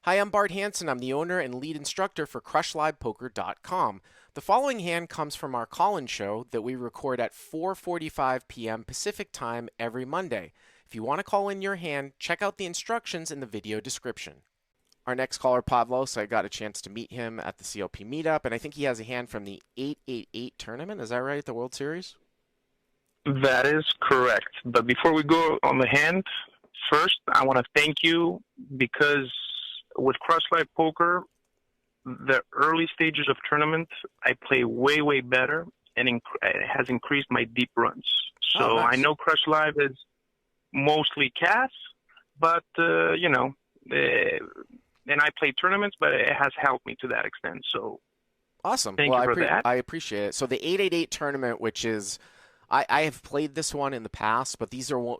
Hi, I'm Bart Hansen. I'm the owner and lead instructor for CrushLivePoker.com. The following hand comes from our call-in show that we record at 4:45 p.m. Pacific Time every Monday. If you want to call in your hand, check out the instructions in the video description. Our next caller, Pavlos, I got a chance to meet him at the CLP meetup, and I think he has a hand from the 888 tournament. Is that right, the World Series? That is correct. But before we go on the hand, first, I want to thank you because with Crush Live Poker, the early stages of tournament, I play way, way better, and it has increased my deep runs. So nice. I know Crush Live is mostly cast, but, and I play tournaments, but it has helped me to that extent. So awesome. Thank you for that. I appreciate it. So the 888 tournament, which is, I have played this one in the past, but these are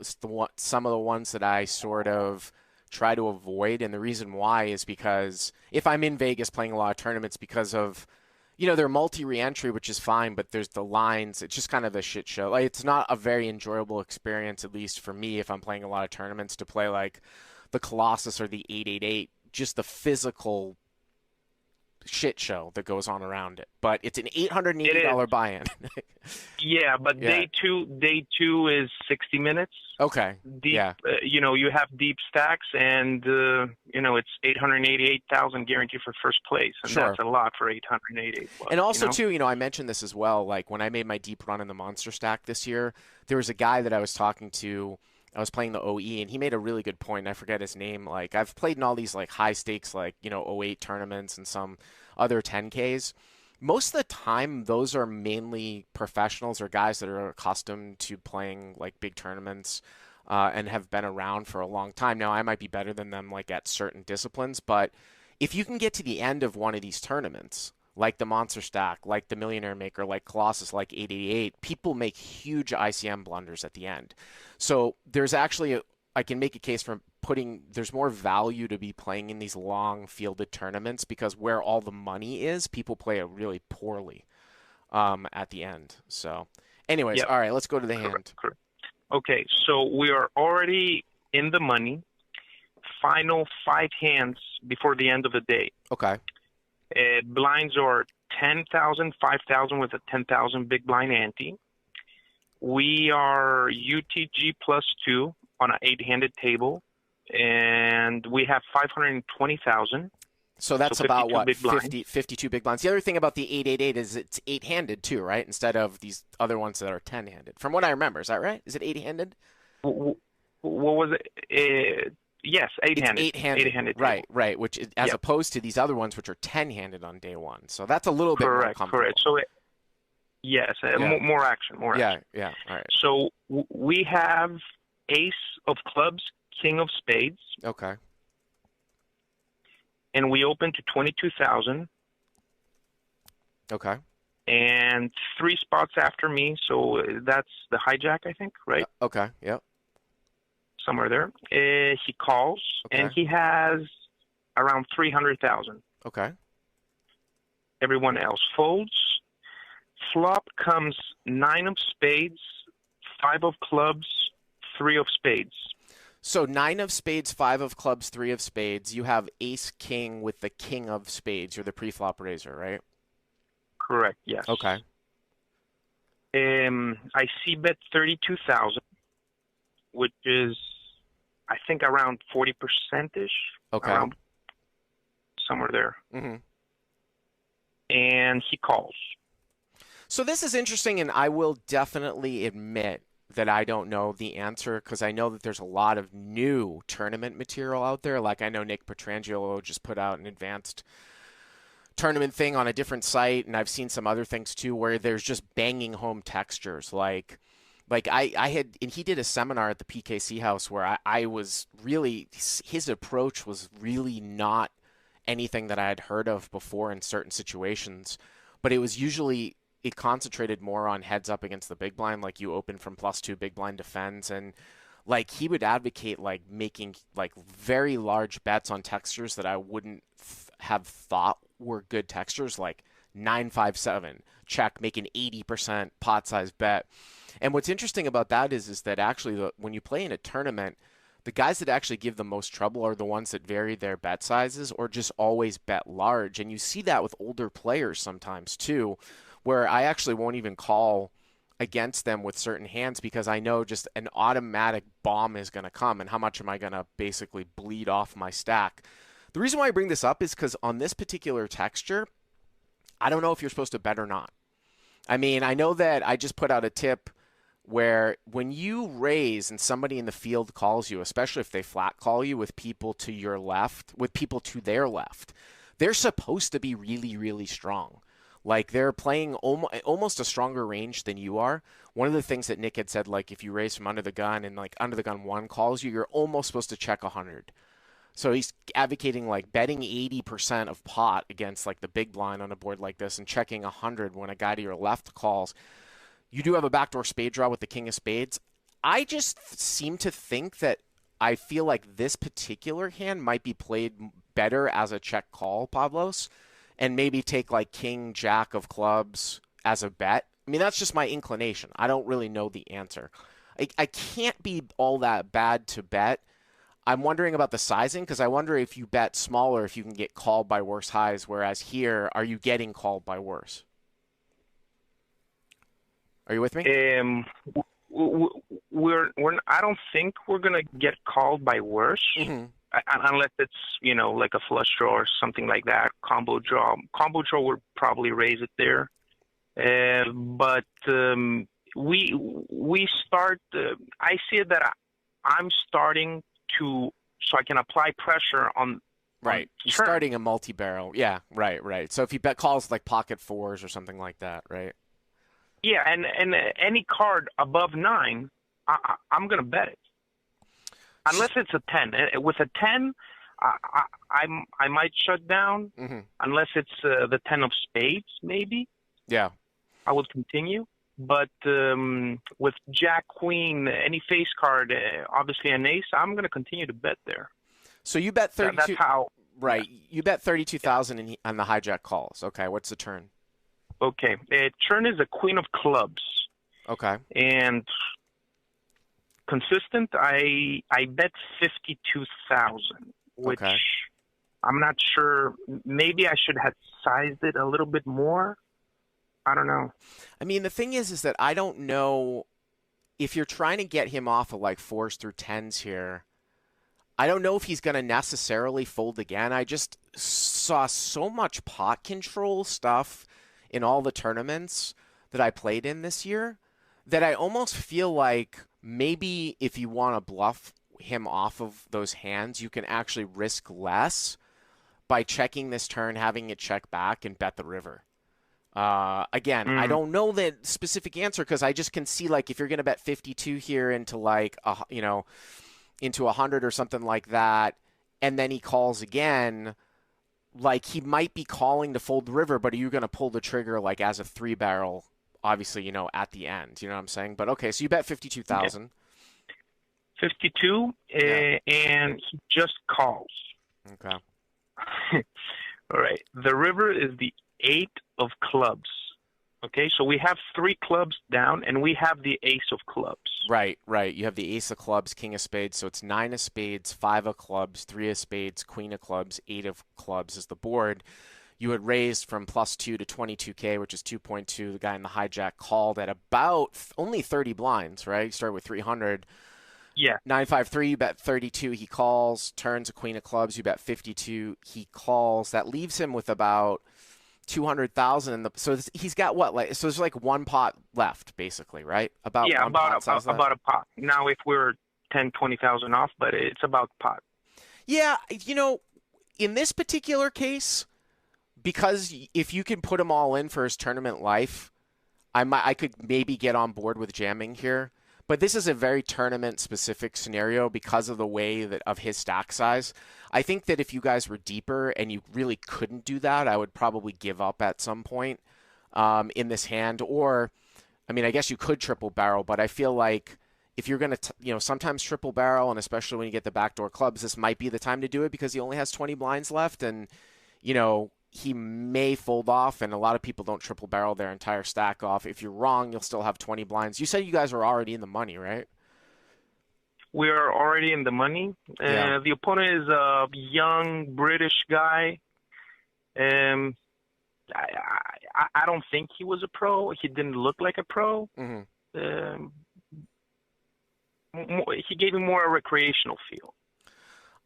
some of the ones that I sort of try to avoid. And the reason why is because if I'm in Vegas playing a lot of tournaments, because of, they're multi-reentry, which is fine, but there's the lines. It's just kind of a shit show. Like, it's not a very enjoyable experience, at least for me, if I'm playing a lot of tournaments, to play like the Colossus or the 888, just the physical shit show that goes on around it. But it's an $880 buy-in. Yeah, but Yeah. day two is 60 minutes. Okay. Deep, yeah. You have deep stacks, and it's 888,000 guaranteed for first place, and Sure. that's a lot for 888. And also too, I mentioned this as well. Like when I made my deep run in the monster stack this year, there was a guy that I was talking to. I was playing the OE, and he made a really good point. And I forget his name. Like I've played in all these like high stakes, like '08 tournaments and some other 10Ks. Most of the time, those are mainly professionals or guys that are accustomed to playing like big tournaments and have been around for a long time. Now, I might be better than them like at certain disciplines, but if you can get to the end of one of these tournaments, like the Monster Stack, like the Millionaire Maker, like Colossus, like 888, people make huge ICM blunders at the end. So there's actually I can make a case for there's more value to be playing in these long fielded tournaments because where all the money is, people play it really poorly at the end. So anyways, All right, let's go to the hand. Correct. Okay, so we are already in the money. Final 5 hands before the end of the day. Okay. Blinds are 10,000, 5,000 with a 10,000 big blind ante. We are UTG +2 on an 8-handed table, and we have 520,000. So that's about what, 52 big blinds. The other thing about the 888 is it's 8-handed too, right? Instead of these other ones that are 10-handed. From what I remember, is that right? Is it 8-handed? What was it? Yes, 8-handed. It's 8-handed. Right. Which is, as opposed to these other ones, which are 10-handed on day one. So that's a little bit more comfortable. Correct. So more action. Yeah. All right. So we have Ace of Clubs, King of Spades. Okay. And we open to 22,000. Okay. And 3 spots after me, so that's the hijack, I think, right? Okay. Yep. Somewhere there. He calls, and he has around 300,000. Okay. Everyone else folds. Flop comes 9 of spades, 5 of clubs, 3 of spades. So 9 of spades, 5 of clubs, 3 of spades. You have ace king with the king of spades. You're the pre-flop raiser, right? Correct, yes. Okay. I see bet 32,000, which is, I think, around 40%-ish. Okay. Around somewhere there. Mm-hmm. And he calls. So this is interesting, and I will definitely admit that I don't know the answer because I know that there's a lot of new tournament material out there. Like I know Nick Petrangelo just put out an advanced tournament thing on a different site, and I've seen some other things too where there's just banging home textures. Like I had, and he did a seminar at the PKC house where I was really, his approach was really not anything that I had heard of before in certain situations, but it was usually, it concentrated more on heads up against the big blind, like you open from +2, big blind defends, and like he would advocate like making like very large bets on textures that I wouldn't have thought were good textures, like 9-5-7 check, make an 80% pot size bet. And what's interesting about that is that actually when you play in a tournament, the guys that actually give the most trouble are the ones that vary their bet sizes or just always bet large. And you see that with older players sometimes too, where I actually won't even call against them with certain hands because I know just an automatic bomb is going to come, and how much am I going to basically bleed off my stack. The reason why I bring this up is because on this particular texture, I don't know if you're supposed to bet or not. I mean, I know that I just put out a tip where when you raise and somebody in the field calls you, especially if they flat call you with people to your left, with people to their left, they're supposed to be really, really strong. Like they're playing almost a stronger range than you are. One of the things that Nick had said, like if you raise from under the gun and like under the gun one calls you, you're almost supposed to check 100. So he's advocating like betting 80% of pot against like the big blind on a board like this and checking 100 when a guy to your left calls. You do have a backdoor spade draw with the king of spades. I just seem to think that I feel like this particular hand might be played better as a check call, Pavlos, and maybe take like king, jack of clubs as a bet. I mean, that's just my inclination. I don't really know the answer. I can't be all that bad to bet. I'm wondering about the sizing because I wonder if you bet smaller, if you can get called by worse highs, whereas here, are you getting called by worse? Are you with me? I don't think we're gonna get called by worse, unless it's like a flush draw or something like that. Combo draw would probably raise it there, but we start. I see it that I'm starting to so I can apply pressure on. Right. You're starting a multi-barrel. Yeah, right. So if you bet calls like pocket fours or something like that, right? Yeah, and any card above 9, I'm going to bet it. Unless it's a 10. With a 10, I might shut down. Unless it's the 10 of spades, maybe. Yeah. I would continue. But with Jack, Queen, any face card, obviously an ace, I'm going to continue to bet there. So you bet 32. That's how. Right. Yeah. You bet 32,000 on the hijack calls. Okay. What's the turn? Okay. Turn is a queen of clubs. Okay. And consistent, I bet 52,000, which okay. I'm not sure. Maybe I should have sized it a little bit more. I don't know. I mean, the thing is that I don't know if you're trying to get him off of like 4s through 10s here. I don't know if he's going to necessarily fold again. I just saw so much pot control stuff in all the tournaments that I played in this year that I almost feel like maybe if you want to bluff him off of those hands, you can actually risk less by checking this turn, having it check back, and bet the river. Again, I don't know the specific answer because I just can see like if you're going to bet 52 here into like, into 100 or something like that, and then he calls again, like he might be calling to fold the river, but are you going to pull the trigger like as a 3-barrel, obviously, at the end, you know what I'm saying? But okay, so you bet 52,000. 52, yeah. And he just calls. Okay. All right. The river is the 8 of clubs. Okay, so we have 3 clubs down, and we have the ace of clubs. Right. You have the ace of clubs, king of spades, so it's 9 of spades, 5 of clubs, 3 of spades, queen of clubs, 8 of clubs is the board. You had raised from +2 to 22K, which is 2.2. The guy in the hijack called at about only 30 blinds, right? You start with 300. Yeah. 953, you bet 32. He calls, turns a queen of clubs. You bet 52. He calls. That leaves him with about 200,000. So he's got what? Like, so there's like one pot left, basically, right? About a pot. Now, if we're 10, 20,000 off, but it's about pot. Yeah, in this particular case, because if you can put him all in for his tournament life, I could maybe get on board with jamming here. But this is a very tournament-specific scenario because of the way of his stack size. I think that if you guys were deeper and you really couldn't do that, I would probably give up at some point in this hand. Or, I mean, I guess you could triple barrel, but I feel like if you're going to, sometimes triple barrel, and especially when you get the backdoor clubs, this might be the time to do it because he only has 20 blinds left, and, he may fold off, and a lot of people don't triple barrel their entire stack off. If you're wrong, you'll still have 20 blinds. You said you guys are already in the money, right? we are already in the money. Yeah. The opponent is a young British guy. Um, I don't think he was a pro. He didn't look like a pro. Hmm. Um, he gave me more a recreational feel.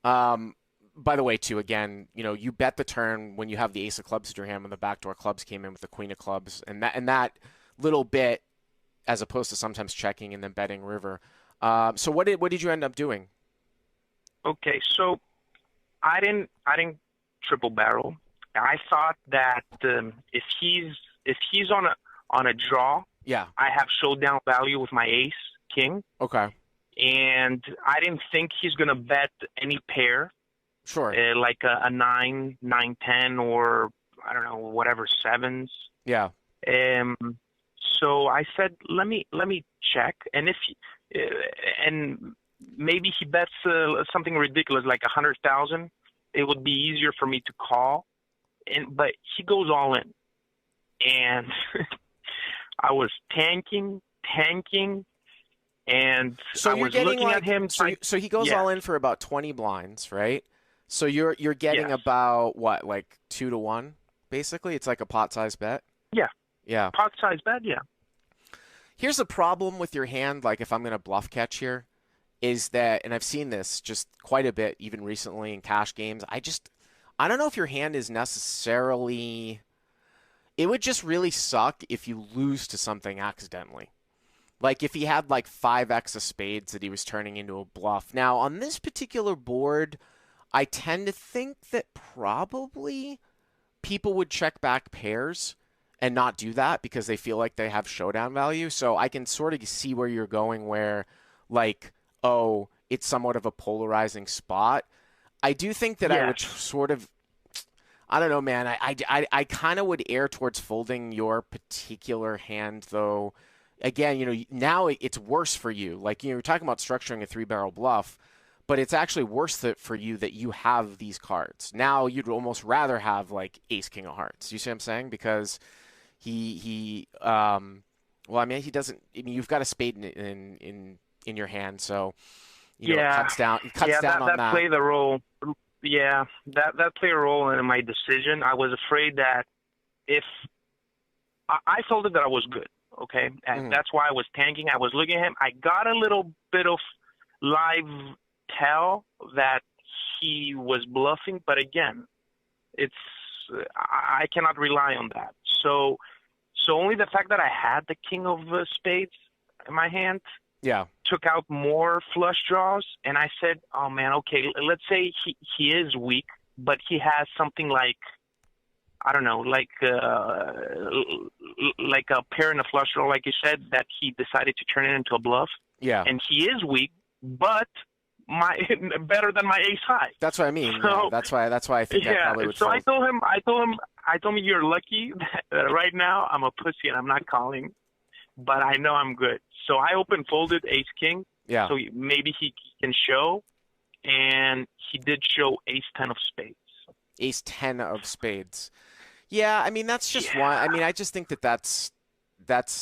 Um, by the way, too, again, you bet the turn when you have the ace of clubs in your hand when the backdoor clubs came in with the queen of clubs, and that little bit, as opposed to sometimes checking and then betting river. So what did you end up doing? Okay, so I didn't triple barrel. I thought that if he's on a draw, Yeah. I have showdown value with my ace king, Okay. and I didn't think he's gonna bet any pair, Sure. like a nine, nine, ten, or I don't know, whatever sevens. Yeah. Um, so I said, let me check, and and maybe he bets something ridiculous like 100,000. It would be easier for me to call, but he goes all in, and I was tanking, and So I you're was getting looking at like him. so he goes Yeah, all in for about 20 blinds, right? So you're getting yes, about what, like 2 to 1, basically? It's like a pot size bet. yeah, Yeah. pot size bet, yeah, Here's the problem with your hand, like if I'm gonna bluff catch here, is that, and I've seen this just quite a bit, even recently in cash games. I don't know if your hand is necessarily. It would just really suck if you lose to something accidentally. Like if he had like 5x of spades that he was turning into a bluff. Now, on this particular board, I tend to think that probably people would check back pairs and not do that because they feel like they have showdown value. So I can sort of see where you're going where, like, oh, it's somewhat of a polarizing spot. I do think that I yes, would sort of, I don't know, man. I kind of would err towards folding your particular hand, though. Again, now it's worse for you. Like, you're talking about structuring a three-barrel bluff, but it's actually worse for you that you have these cards. Now you'd almost rather have like ace king of hearts. You see what I'm saying? Because well, I mean, he doesn't. I mean, you've got a spade in your hand, so it yeah, cuts down on that that. played a role. Yeah, that played a role in my decision. I was afraid that if I felt that I was good, okay, and Mhm. that's why I was tanking. I was looking at him. I got a little bit of live tell that he was bluffing, but again, it's I cannot rely on that. So only the fact that I had the king of spades in my hand Yeah. took out more flush draws, and I said, "Oh man, okay, let's say he is weak, but he has something like I don't know, like a pair and a flush draw, like you said, that he decided to turn it into a bluff, Yeah. and he is weak, but my better than my ace high. That's what I mean. Yeah. So That's why I think I yeah, probably would so fold. I told him you're lucky that right now I'm a pussy and I'm not calling, but I know I'm good. So I open folded ace king, Yeah. so maybe he can show, and he did show ace ten of spades. Ace 10 of spades. Yeah, I mean that's just one. I Yeah, mean I just think that that's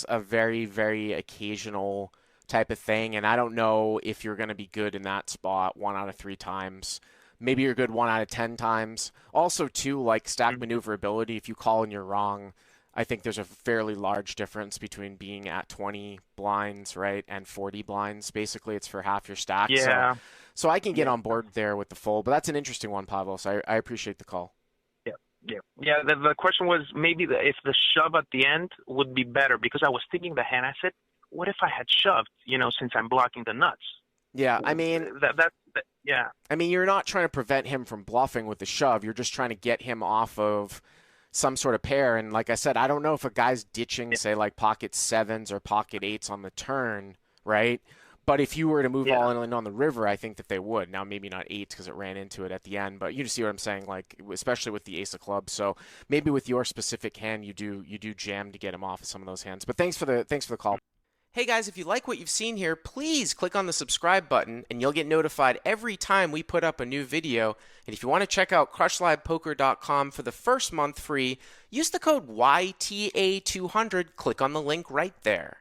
a very very occasional type of thing, and I don't know if you're going to be good in that spot 1 out of 3 times. Maybe you're good 1 out of 10 times. Also, too, like stack maneuverability. If you call and you're wrong, I think there's a fairly large difference between being at 20 blinds, right, and 40 blinds. Basically, it's for half your stack. So, yeah, so I can get yeah, on board there with the fold, but that's an interesting one, Pavlos. I appreciate the call. yeah, yeah. Yeah, the question was maybe if the shove at the end would be better because I was thinking the hand. I said, what if I had shoved? Since I'm blocking the nuts. Yeah, I mean, Yeah, you're not trying to prevent him from bluffing with the shove. You're just trying to get him off of some sort of pair. And like I said, I don't know if a guy's ditching, yeah, say, like pocket sevens or pocket eights on the turn, right? But if you were to move yeah, all in on the river, I think that they would. Now, maybe not eights because it ran into it at the end, but you just see what I'm saying, like especially with the ace of clubs. So maybe with your specific hand, you do jam to get him off of some of those hands. But thanks for the call. Hey guys, if you like what you've seen here, please click on the subscribe button and you'll get notified every time we put up a new video. And if you want to check out crushlivepoker.com for the first month free, use the code YTA200. Click on the link right there.